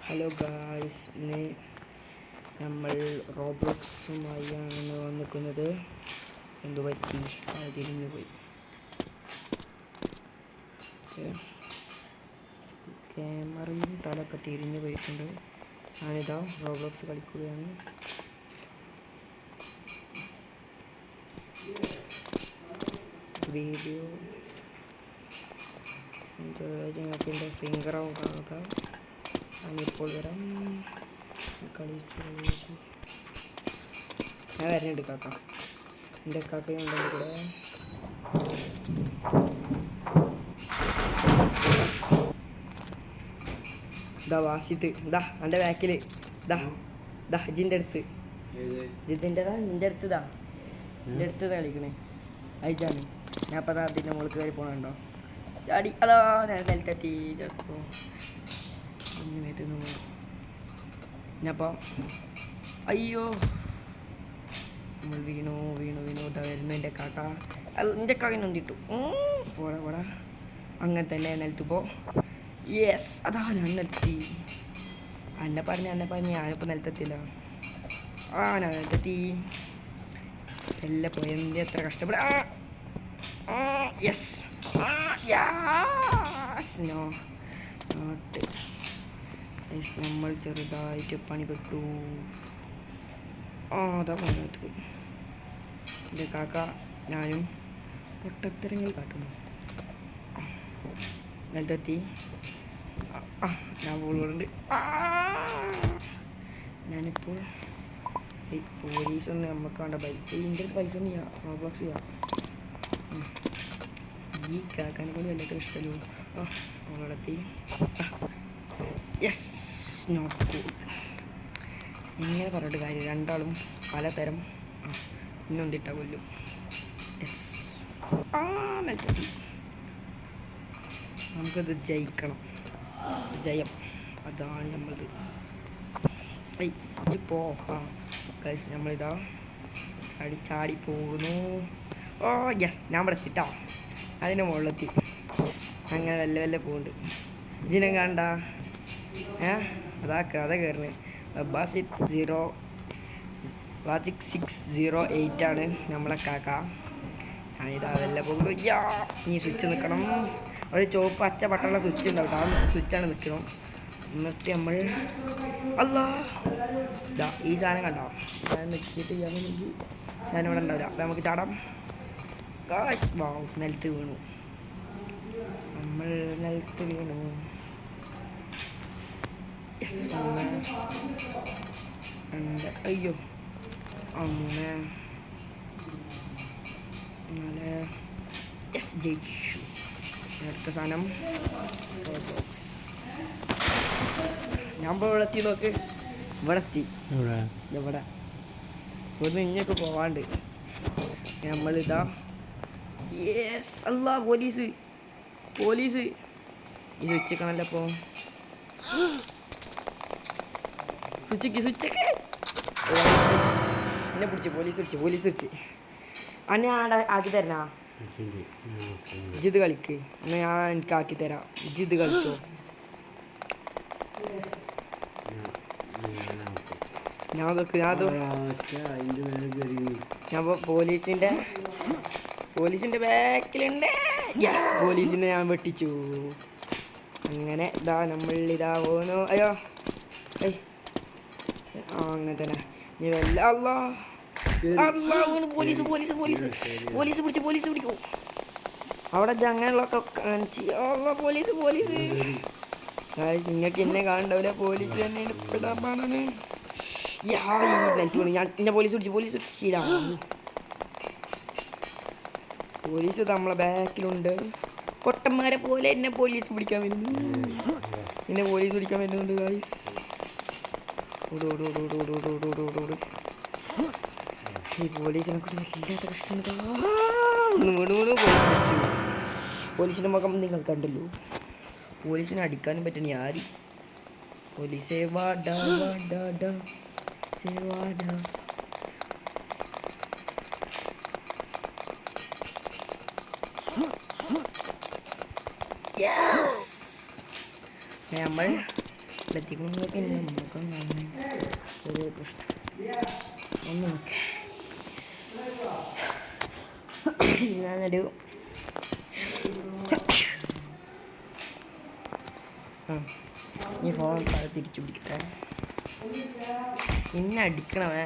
Hello guys, ഇന്ന് നമ്മൾ റോബ്ലോക്സുമായാണ് വന്നിരിക്കുന്നത്. എന്തു പറ്റി? തിരിഞ്ഞു പോയി. ക്യാമറയും തലൊക്കെ തിരിഞ്ഞു പോയിട്ടുണ്ട്. ഞാനിതാ റോബ്ലോക്സ് കളിക്കുകയാണ്. വീഡിയോ നിങ്ങൾക്ക് എൻ്റെ ഫിംഗറാവും കാണുക. ഞാനിപ്പോൾ വരാം. കളിച്ചു ഞാൻ വരുന്നുണ്ട് കാക്ക. എൻ്റെ കാക്കയുണ്ടെങ്കിൽ കൂടെ ഇതാ വാസിത്ത്, ഇതാ എൻ്റെ ബാക്കിൽ, ഇതാ ഇതാ ഇജിൻ്റെ അടുത്ത്, ജിതിൻ്റെതാ നിൻ്റെ അടുത്ത്, ഇതാ എൻ്റെ അടുത്ത് കളിക്കണേ അയച്ചാണ്. ഞാൻ അപ്പം അതിൻ്റെ മുകളിൽ കയറി പോകണുണ്ടോ? ചാടി അതാ ഞാൻ നിലത്തെത്തി. ചിലപ്പോൾ ഒന്ന് വരുന്നു ഞാനപ്പം അയ്യോ നമ്മൾ വീണു ഇതാ വരുന്നു എൻ്റെ കാക്ക. എൻ്റെ കാക്ക നൊന്തിട്ടു. പോടാ അങ്ങനെ തന്നെ നിലത്തിപ്പോ. യെസ്, അതാ ഞാൻ നിലത്തി. എന്നെ പറഞ്ഞ് ഞാനിപ്പോൾ നിലത്തെത്തില്ല. ഞാൻ നിലത്തെത്തി. എല്ലാം പോയി. എന്ത് എത്ര കഷ്ടപ്പെടാ. Yes no not. നമ്മൾ ചെറുതായിട്ട് പണിപ്പെട്ടു. അതാ പണിയെടുത്തു. എൻ്റെ കാക്ക ഞാനും പൊട്ടത്തരങ്ങൾ കാട്ടുന്നു. നിലത്തെത്തി. ഞാൻ പോളുണ്ട്. ഞാനിപ്പോൾ പോലീസൊന്നും നമുക്ക് വേണ്ട. ബൈക്ക് എൻ്റെ അടുത്ത് പൈസ ഒന്നും ചെയ്യാം. റോബ്ലോക്സ് ചെയ്യാം. ഈ കാക്കാനെ കൊണ്ട് വല്ലാത്ത ഇഷ്ടമല്ലോ. അവളെത്തി. Yes, not cool. എങ്ങനെ പറഞ്ഞിട്ട് കാര്യം, രണ്ടാളും പലതരം ഇന്നൊന്നിട്ട കൊല്ലും. യെസ്, നിലത്തെത്തി. നമുക്കത് ജയിക്കണം. ജയം അതാണ് നമ്മളത്. പോ ഗൈസ്, നമ്മളിതാ ചാടി പോകുന്നു. യെസ്, ഞാൻ ഇവിടെ എത്തിട്ടോ. അതിൻ്റെ മുകളിലെത്തി. അങ്ങനെ വല്ല പോകുന്നുണ്ട്. ജിനം കണ്ട അതാ കയറുന്നത്. ബാസിക് 608 ആണ് നമ്മളെ കാക്ക. ഞാനിതാ വല്ല പോകുന്നു. നീ സ്വിച്ച് നിൽക്കണം. ഒരു ചുവപ്പ് പച്ച പട്ടുള്ള സ്വിച്ച് ഉണ്ടാവും. ആ സ്വിച്ചാണ് നിൽക്കണം. എന്നിട്ട് നമ്മൾ ഇതാ ഈ സാധനം കണ്ടോ? ഞാൻ നിൽക്കിയിട്ട് ചെയ്യാമെങ്കിൽ സാധനം ഇവിടെ ഉണ്ടാവില്ല. അപ്പം നമുക്ക് ചാടാം. കാശ് നിലത്ത് വീണു. നമ്മൾ നിലത്ത് വീണു. യെസ്, അയ്യോ അങ്ങനെ യെസ്, ജയിച്ചു. അടുത്ത സാധനം ഞാൻ ഇപ്പോൾ ഇവിടെ എത്തി. നോക്ക്, ഇവിടെ എത്തി. ഇവിടെ ഇവിടുന്ന് ഇഞ്ഞൊക്കെ പോവാണ്ട് നമ്മളിതാ. യെസ്, അല്ലാ പോലീസ് ഇത് ഉച്ചക്കണല്ലോ. ഇപ്പോൾ സ്വിച്ചൊക്കെ എന്നെ പിടിച്ച് പോലീസ് പിടിച്ച് അന്നെ ആക്കി തരണ. ജിത് കളിക്ക്. എന്നാൽ ഞാൻ എനിക്ക് ആക്കി തരാം. ജിത് കളിച്ചോ. ഞാൻ പോലീസിന്റെ ബാക്കിലുണ്ട്. യെസ്, പോലീസിനെ ഞാൻ വെട്ടിച്ചു. അങ്ങനെ ഇതാ നമ്മളിതാ പോകുന്നു. അയ്യോ അങ്ങനെ തന്നെ. നീ വല്ല പോലീസ് പിടിക്കും. അവിടെ അങ്ങനെയുള്ളതൊക്കെ കാണിച്ച് പോലീസ് നിങ്ങൾക്ക് എന്നെ കാണണ്ടാവില്ല. പോലീസ് തന്നെ പെടാപ്പാടാണ്. ഞാൻ എന്നെ പോലീസ് പിടിച്ചില്ല. പോലീസ് നമ്മളെ ബാക്കിലുണ്ട്. കൊട്ടന്മാരെ പോലെ എന്നെ പോലീസ് പിടിക്കാൻ വരുന്നുണ്ട് ഗായ്സ്. ഈ പോലീസിനെ കൊണ്ട് വല്ലാത്ത കഷ്ടമുണ്ട്. പോലീസിൻ്റെ മുഖം നിങ്ങൾ കണ്ടല്ലോ. പോലീസിനെ അടിക്കാനും പറ്റണ ആര്? പോലീസേ വാടാ. നമ്മൾ വീട്ടിലെത്തിക്കണം. നിങ്ങൾക്ക് ഇനി മുഖം കാണാൻ ചെറിയ പ്രശ്നം ഒന്ന് നോക്കേ. ഞാനൊരു ഈ ഫോൺ തിരിച്ചു പിടിക്കട്ടെ. ഇന്നെ അടിക്കണമേ,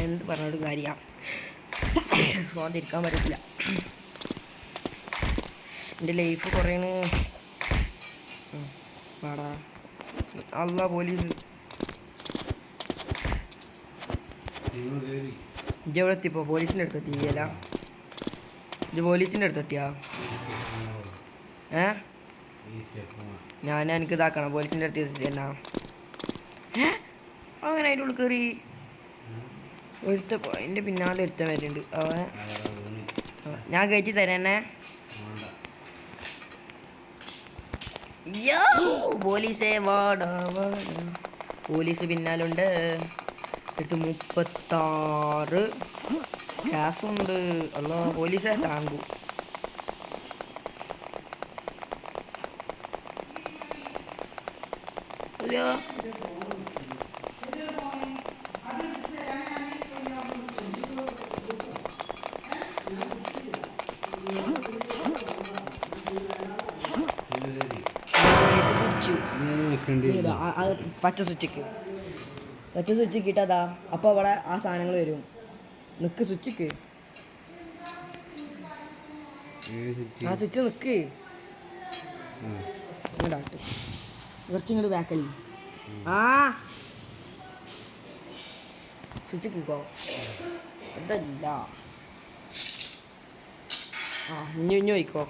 എന്ത് പറഞ്ഞൊരു കാര്യമാണ്. ഫോൺ തിരിക്കാൻ പറ്റില്ല. എൻ്റെ ലൈഫ് കുറേണ്. പാടാ അല്ല പോലീസ് ഇജ്ജ് എവിടെ എത്തിപ്പോ? പോലീസിൻ്റെ അടുത്ത് എത്തിയല്ല. ഇജ്ജ് പോലീസിൻ്റെ അടുത്ത് എത്തിയാ? ഞാൻ എനിക്ക് ഇതാക്കണം. പോലീസിൻ്റെ അടുത്ത് എത്തിയെന്നാ അങ്ങനെ അതിൻ്റെ ഉള്ളിൽ കയറി എൻ്റെ പിന്നാലെ ഒരുത്തൻ വരുന്നുണ്ട്. അവൻ ഞാൻ കയറ്റി തരാന്നെ. പോലീസേ വാടാ വാടാ. പോലീസ് പിന്നാലുണ്ട്. എടുത്ത് 36 ക്യാഷുണ്ട്. അല്ല പോലീസേ താങ്കു. അല്ലോ പച്ച സ്വിച്ച് കിട്ടാതാ. അപ്പോൾ അവിടെ ആ സാധനങ്ങൾ വരും. നിക്ക് സ്വിച്ചിക്ക്, ആ സ്വിച്ച് നിക്ക്. ഇങ്ങോട്ടാട്ട് കുറച്ചിങ്ങോട്ട് ബാക്കലി. ആ സ്വിച്ച് കിക്കോ അതല്ല. ആ ഇഞ്ഞു ചോദിക്കോ.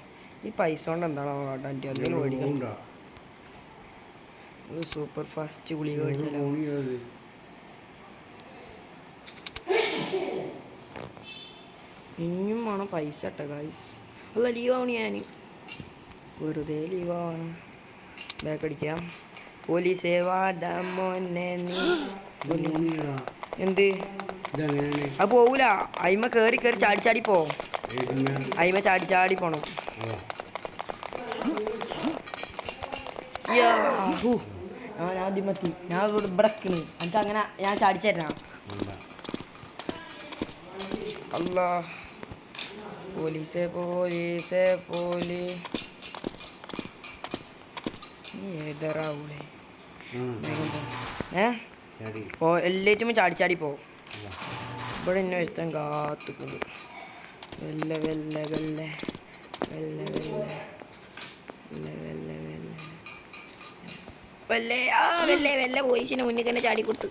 ഈ പൈസ കൊണ്ട് എന്താണോ എൻ്റെ എന്തെങ്കിലും മേടിക്കണം. ഒരു സൂപ്പർ ഫാസ്റ്റ് ഗുളിക മേടിച്ചാലോ? ഇനിയും വേണം പൈസ ഇട്ട ഗായ്സ്. അല്ല ലീവാണ് ഞാൻ വെറുതെ ലീവാണ്. ബാക്ക് അടിക്കാം. പോലീസേ വാടാ മോനെ നീ. എന്ത് അത് പോവൂല. അയിമ കയറി ചാടി ചാടി പോ. അയിമ ചാടി ചാടി പോണം. ഞാൻ ആദ്യം എത്തി. ഞാൻ ഇവിടെ ഇവിടക്കണ്. എനിക്ക് അങ്ങനെ ഞാൻ ചാടിച്ചേരാ. അല്ലാ പോലീസേ പോലീസേ പോലീ ഏതറാവൂലേ. എല്ലാറ്റും ചാടി ചാടി പോ. ഇവിടെ എന്നെ ഒരുത്തൻ കാത്തുക്കുന്നു. വെല്ല വെല്ല വെല്ല വെല്ല വെല്ല വെല്ല വെല്ല വെല്ല വെല്ലേ. ആ വെല്ലേ വെല്ല പോലീസിന് മുന്നിൽ തന്നെ ചാടി കൊടുത്തു.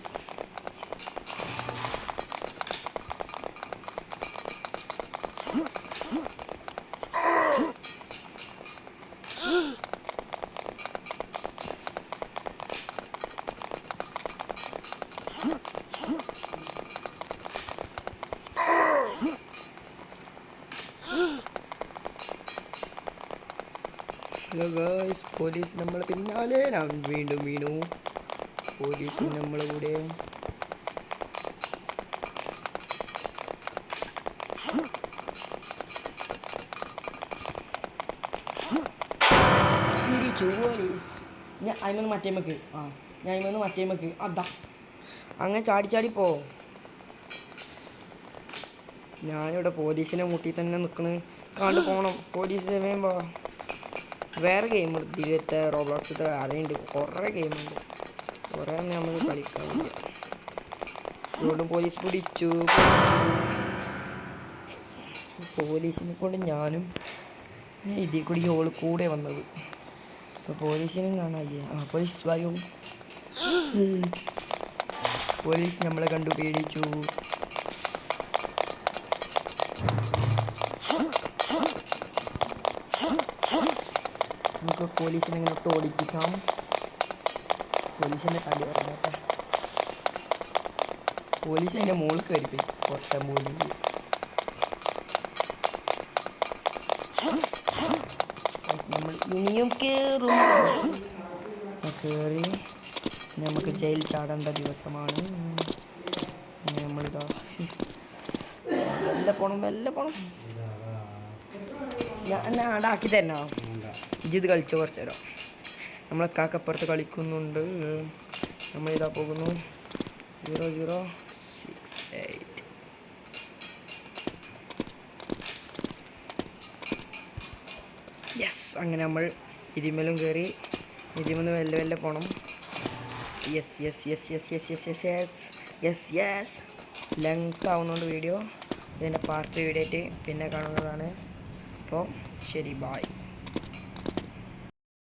ഹലോ ഗായ്സ്, പോലീസ് നമ്മളെ പിന്നാലെ. ഞാൻ വീണ്ടും വീണു. പോലീസ് നമ്മളെ കൂടെ. പോലീസ് ഞാൻ അതിമന്ന് മറ്റേമക്ക്. ഞാൻ അതിമന്ന് മറ്റേമക്ക്. അതാ അങ്ങനെ ചാടി ചാടി പോ. ഞാനിവിടെ പോലീസിനെ മുട്ടി തന്നെ നിൽക്കണ്. കാണ്ട് പോകണം. പോലീസിനെ വേമ്പോ. വേറെ ഗെയിം എടുത്തിട്ട് റോബ്ലോക്സിട്ട് അറിയുന്നുണ്ട്. കുറേ ഗെയിമുണ്ട്. കുറേ നമ്മൾ കളിക്കാനില്ല. അതുകൊണ്ട് പോലീസ് പിടിച്ചു. പോലീസിനെ കൊണ്ട് ഞാനും ഇതിൽ കൂടി ഓള് കൂടെ വന്നത്. അപ്പോൾ പോലീസിനും കാണാല്ലേ. പോലീസ് വായു. പോലീസ് നമ്മളെ കണ്ടു പേടിച്ചു. നമുക്ക് പോലീസിനെ ഇങ്ങോട്ട് ഓടിപ്പിക്കാം. പോലീസിൻ്റെ തടി പറഞ്ഞോട്ടെ. പോലീസ് അതിൻ്റെ മുകളിൽ കയറിപ്പോയി. പൊട്ടൻ പോലീസ്. നമ്മൾ ഇനിയും കയറും. കയറി നമുക്ക് ജയിൽ ചാടേണ്ട ദിവസമാണ്. നമ്മളിതാ മെല്ലെ പോണം മെല്ലെ പോണം. ഞാൻ ആടാക്കി തരണോ? ഇജിത് കളിച്ചോ കുറച്ച് നേരം. നമ്മളെ കാക്കപ്പുറത്ത് കളിക്കുന്നുണ്ട്. നമ്മളിതാ പോകുന്നു. 0068. യെസ്, അങ്ങനെ നമ്മൾ ഇതിമേലും കയറി. ഇതിമേന്ന് വെല്ലെ വെല്ലെ പോകണം. Yes yes yes yes yes yes yes yes yes yes. Length ആവുന്നുണ്ട് വീഡിയോ. ഇതിൻ്റെ പാർട്ട് വീഡിയോ ആയിട്ട് പിന്നെ കാണുന്നതാണ്. അപ്പോൾ ശരി, ബായ്.